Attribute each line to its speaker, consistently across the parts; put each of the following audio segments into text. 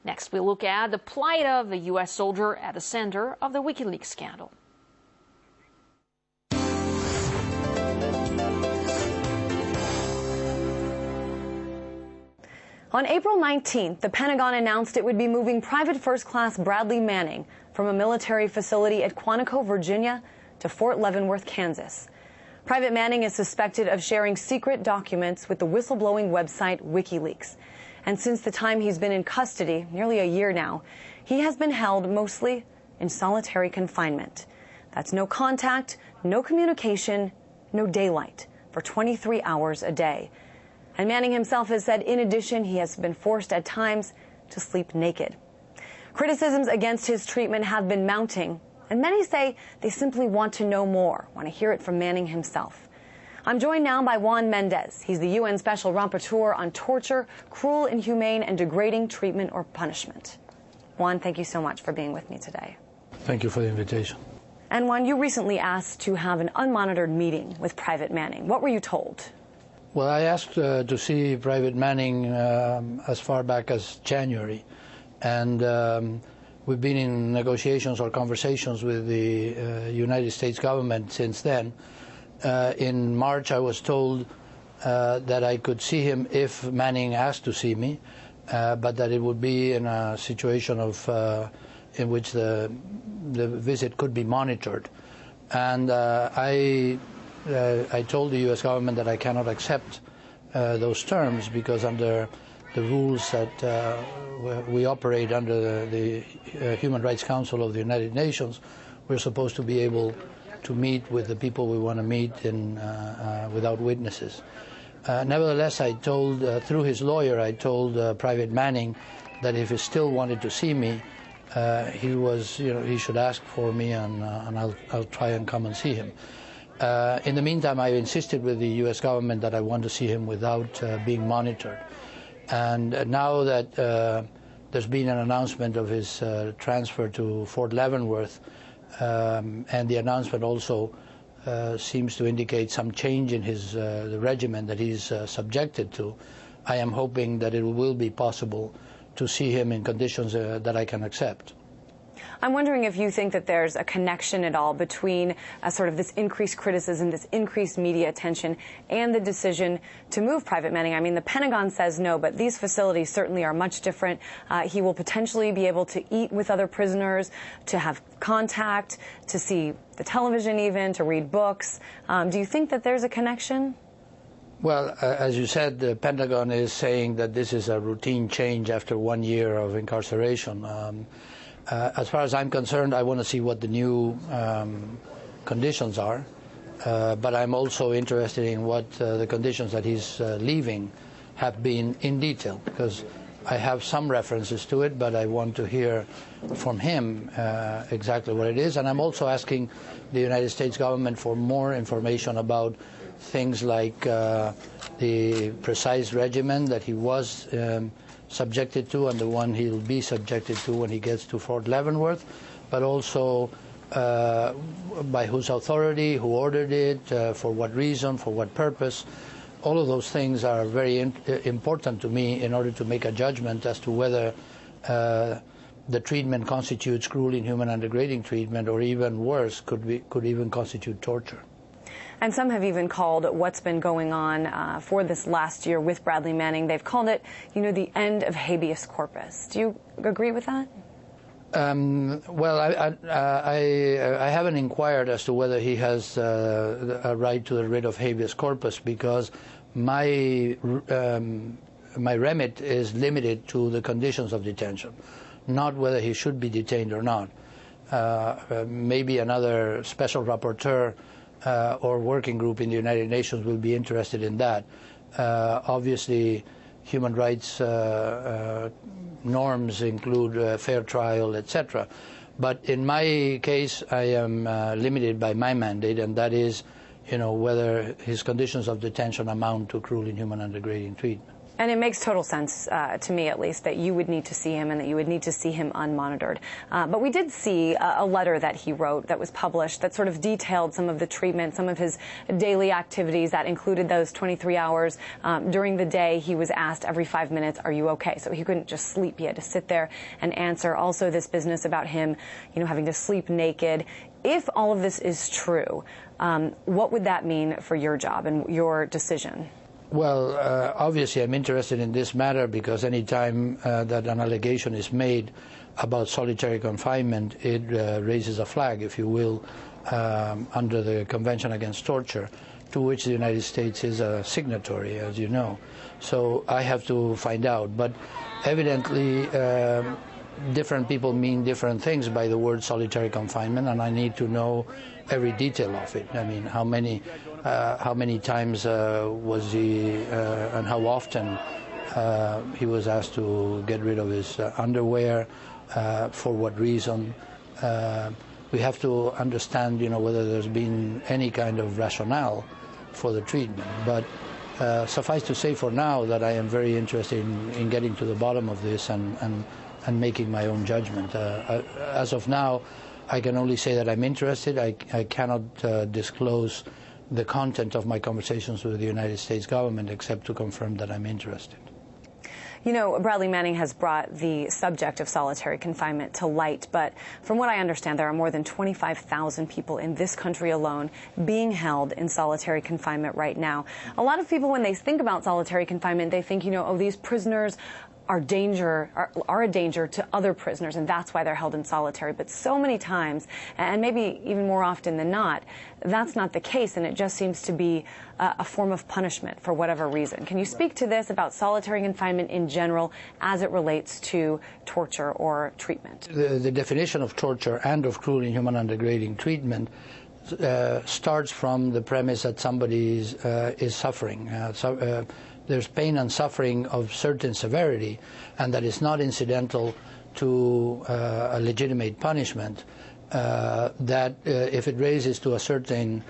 Speaker 1: Next, we look at the plight of the U.S. soldier at the center of the WikiLeaks scandal.
Speaker 2: On April 19th, the Pentagon announced it would be moving Private First Class Bradley Manning from a military facility at Quantico, Virginia, to Fort Leavenworth, Kansas. Private Manning is suspected of sharing secret documents with the whistleblowing website WikiLeaks. And since the time he's been in custody, nearly a year now, he has been held mostly in solitary confinement. That's no contact, no communication, no daylight for 23 hours a day. And Manning himself has said, in addition, he has been forced at times to sleep naked. Criticisms against his treatment have been mounting, and many say they simply want to know more, want to hear it from Manning himself. I'm joined now by Juan Méndez. He's the UN Special Rapporteur on torture, cruel, inhumane, and degrading treatment or punishment. Juan, thank you so much for being with me today.
Speaker 3: Thank you for the invitation.
Speaker 2: And Juan, you recently asked to have an unmonitored meeting with Private Manning. What were you told?
Speaker 3: Well, I asked to see Private Manning as far back as January, and we've been in negotiations or conversations with the United States government since then. In March, I was told that I could see him if Manning asked to see me, but that it would be in a situation of in which the visit could be monitored. And I told the U.S. government that I cannot accept those terms because under the rules that we operate under the Human Rights Council of the United Nations, we're supposed to be able to meet with the people we want to meet without witnesses. Nevertheless, I told, through his lawyer, I told Private Manning that if he still wanted to see me, he should ask for me, and I'll try and come and see him. In the meantime, I insisted with the U.S. government that I want to see him without being monitored. And now that there's been an announcement of his transfer to Fort Leavenworth, and the announcement also seems to indicate some change in the regiment that he's subjected to, I am hoping that it will be possible to see him in conditions that I can accept.
Speaker 2: I'm wondering if you think that there's a connection at all between sort of this increased criticism, this increased media attention, and the decision to move Private Manning. I mean, the Pentagon says no, but these facilities certainly are much different. He will potentially be able to eat with other prisoners, to have contact, to see the television even, to read books. Do you think that there's a connection?
Speaker 3: Well, as you said, the Pentagon is saying that this is a routine change after 1 year of incarceration. As far as I'm concerned, I want to see what the new conditions are, but I'm also interested in what the conditions that he's leaving have been in detail, because I have some references to it, but I want to hear from him exactly what it is. And I'm also asking the United States government for more information about things like the precise regimen that he was subjected to and the one he'll be subjected to when he gets to Fort Leavenworth, but also by whose authority, who ordered it, for what reason, for what purpose. All of those things are very important to me in order to make a judgment as to whether the treatment constitutes cruel, inhuman, and degrading treatment, or even worse, could even constitute torture.
Speaker 2: And some have even called what's been going on for this last year with Bradley Manning, they've called it, the end of habeas corpus. Do you agree with that?
Speaker 3: Well, I haven't inquired as to whether he has a right to the writ of habeas corpus, because my remit is limited to the conditions of detention, not whether he should be detained or not. Maybe another special rapporteur or working group in the United Nations will be interested in that. Obviously, human rights norms include fair trial, etc. But in my case, I am limited by my mandate, and that is, whether his conditions of detention amount to cruel, inhuman, and degrading treatment.
Speaker 2: And it makes total sense, to me at least, that you would need to see him and that you would need to see him unmonitored. But we did see a letter that he wrote that was published that sort of detailed some of the treatment, some of his daily activities that included those 23 hours. During the day, he was asked every 5 minutes, are you okay? So he couldn't just sleep. He had to sit there and answer. Also, this business about him, having to sleep naked. If all of this is true, what would that mean for your job and your decision?
Speaker 3: Well, obviously I'm interested in this matter because any time that an allegation is made about solitary confinement, it raises a flag, if you will, under the Convention Against Torture, to which the United States is a signatory, as you know. So I have to find out. But evidently, different people mean different things by the word solitary confinement, and I need to know every detail of it. I mean, how many times was he, and how often he was asked to get rid of his underwear, for what reason. We have to understand, whether there's been any kind of rationale for the treatment. But suffice to say for now that I am very interested in getting to the bottom of this and making my own judgment. As of now, I can only say that I'm interested. I cannot disclose the content of my conversations with the United States government except to confirm that I'm interested.
Speaker 2: Bradley Manning has brought the subject of solitary confinement to light, but from what I understand, there are more than 25,000 people in this country alone being held in solitary confinement right now. A lot of people, when they think about solitary confinement, they think, these prisoners are a danger to other prisoners, and that's why they're held in solitary. But so many times, and maybe even more often than not, that's not the case, and it just seems to be a form of punishment for whatever reason. Can you speak to this about solitary confinement in general as it relates to torture or treatment?
Speaker 3: The definition of torture and of cruel, inhuman, and degrading treatment starts from the premise that somebody is suffering. There's pain and suffering of certain severity, and that is not incidental to a legitimate punishment, that if it raises to a certain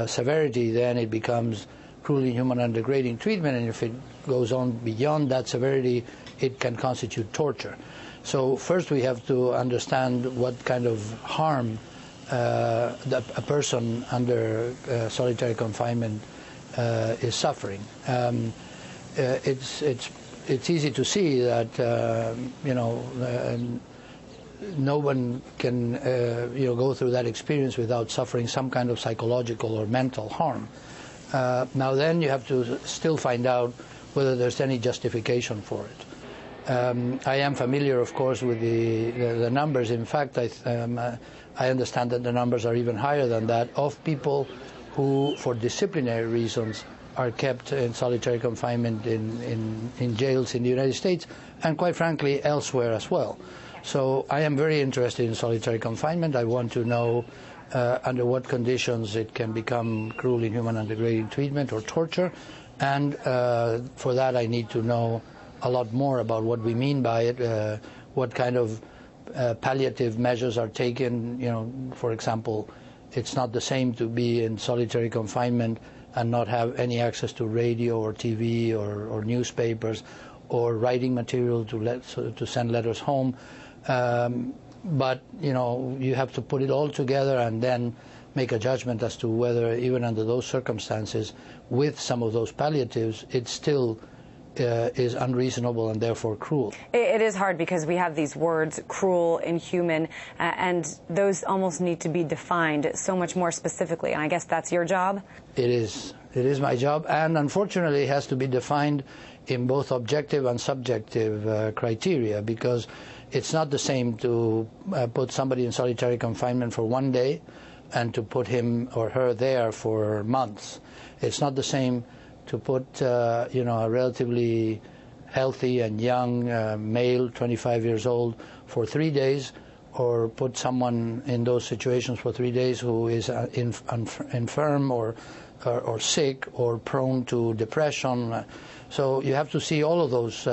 Speaker 3: severity, then it becomes cruel, inhuman, and degrading treatment, and if it goes on beyond that severity, it can constitute torture. So first we have to understand what kind of harm a person under solitary confinement is suffering. It's easy to see that no one can go through that experience without suffering some kind of psychological or mental harm. Now then you have to still find out whether there's any justification for it. I am familiar, of course, with the numbers. In fact, I understand that the numbers are even higher than that, of people who, for disciplinary reasons, are kept in solitary confinement in jails in the United States and, quite frankly, elsewhere as well. So I am very interested in solitary confinement. I want to know under what conditions it can become cruel, inhuman, and degrading treatment or torture, and for that I need to know a lot more about what we mean by it, what kind of palliative measures are taken. For example, it's not the same to be in solitary confinement and not have any access to radio or TV or newspapers or writing material to send letters home. But you have to put it all together and then make a judgment as to whether, even under those circumstances, with some of those palliatives, it still is unreasonable and therefore cruel.
Speaker 2: It is hard because we have these words, cruel, inhuman, and those almost need to be defined so much more specifically, and I guess that's your job? It is.
Speaker 3: It is my job, and unfortunately it has to be defined in both objective and subjective criteria, because it's not the same to put somebody in solitary confinement for 1 day and to put him or her there for months. It's not the same to put a relatively healthy and young male, 25 years old, for 3 days, or put someone in those situations for 3 days who is infirm or sick or prone to depression. So you have to see all of those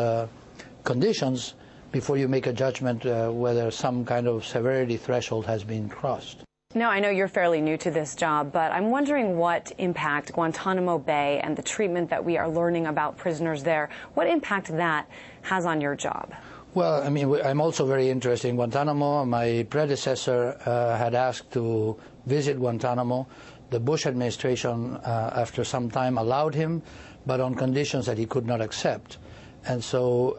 Speaker 3: conditions before you make a judgment whether some kind of severity threshold has been crossed.
Speaker 2: Now, I know you're fairly new to this job, but I'm wondering what impact Guantanamo Bay and the treatment that we are learning about prisoners there, what impact that has on your job?
Speaker 3: Well, I mean, I'm also very interested in Guantanamo. My predecessor had asked to visit Guantanamo. The Bush administration, after some time, allowed him, but on conditions that he could not accept. And so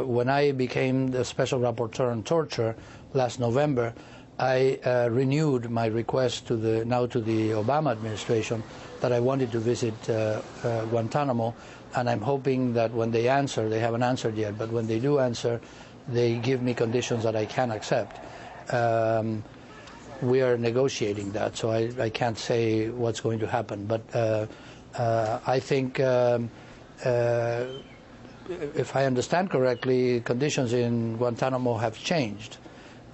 Speaker 3: when I became the Special Rapporteur on Torture last November, I renewed my request to the Obama administration that I wanted to visit Guantanamo, and I'm hoping that when they answer, they haven't answered yet, but when they do answer, they give me conditions that I can accept. We are negotiating that, so I can't say what's going to happen, but I think if I understand correctly, conditions in Guantanamo have changed.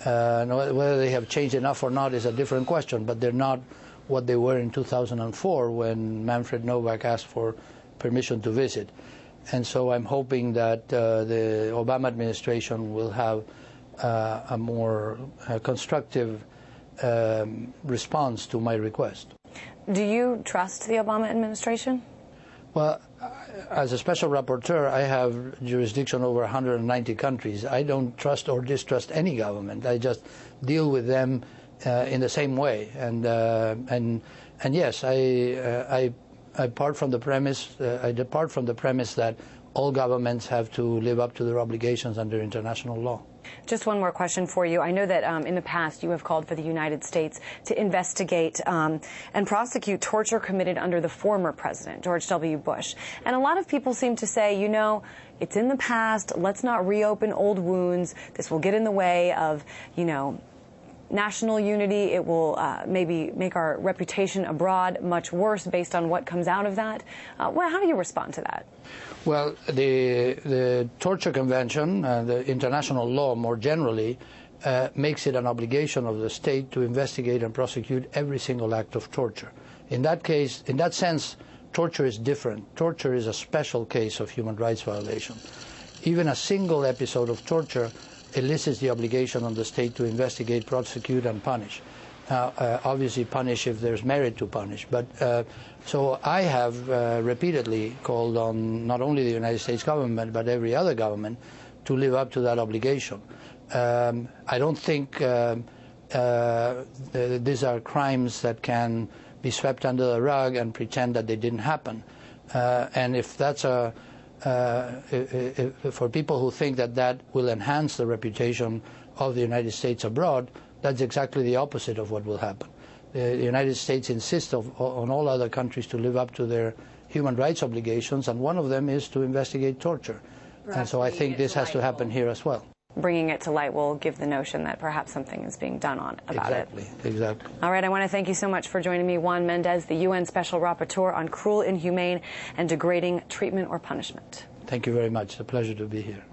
Speaker 3: Whether they have changed enough or not is a different question, but they're not what they were in 2004 when Manfred Novak asked for permission to visit. And so I'm hoping that the Obama administration will have a more constructive response to my request.
Speaker 2: Do you trust the Obama administration?
Speaker 3: Well, as a special rapporteur, I have jurisdiction over 190 countries. I don't trust or distrust any government. I just deal with them in the same way. And yes, I depart from the premise that all governments have to live up to their obligations under international law.
Speaker 2: Just one more question for you. I know that in the past you have called for the United States to investigate and prosecute torture committed under the former president, George W. Bush. And a lot of people seem to say, you know, it's in the past, let's not reopen old wounds. This will get in the way of, you know, national unity. It will maybe make our reputation abroad much worse based on what comes out of that. Well, how do you respond to that?
Speaker 3: Well, the Torture Convention, the international law more generally, makes it an obligation of the state to investigate and prosecute every single act of torture. In that case, in that sense, torture is different. Torture is a special case of human rights violation. Even a single episode of torture elicits the obligation on the state to investigate, prosecute, and punish. Now, obviously punish if there's merit to punish. But so I have repeatedly called on not only the United States government, but every other government to live up to that obligation. I don't think these are crimes that can be swept under the rug and pretend that they didn't happen. And if that's for people who think that that will enhance the reputation of the United States abroad, that's exactly the opposite of what will happen. The United States insists on all other countries to live up to their human rights obligations, and one of them is to investigate torture. And so I think this has to happen here as well.
Speaker 2: Bringing it to light will give the notion that perhaps something is being done about it.
Speaker 3: Exactly.
Speaker 2: All right, I want to thank you so much for joining me, Juan Méndez, the UN Special Rapporteur on cruel, inhumane, and degrading treatment or punishment.
Speaker 3: Thank you very much. It's a pleasure to be here.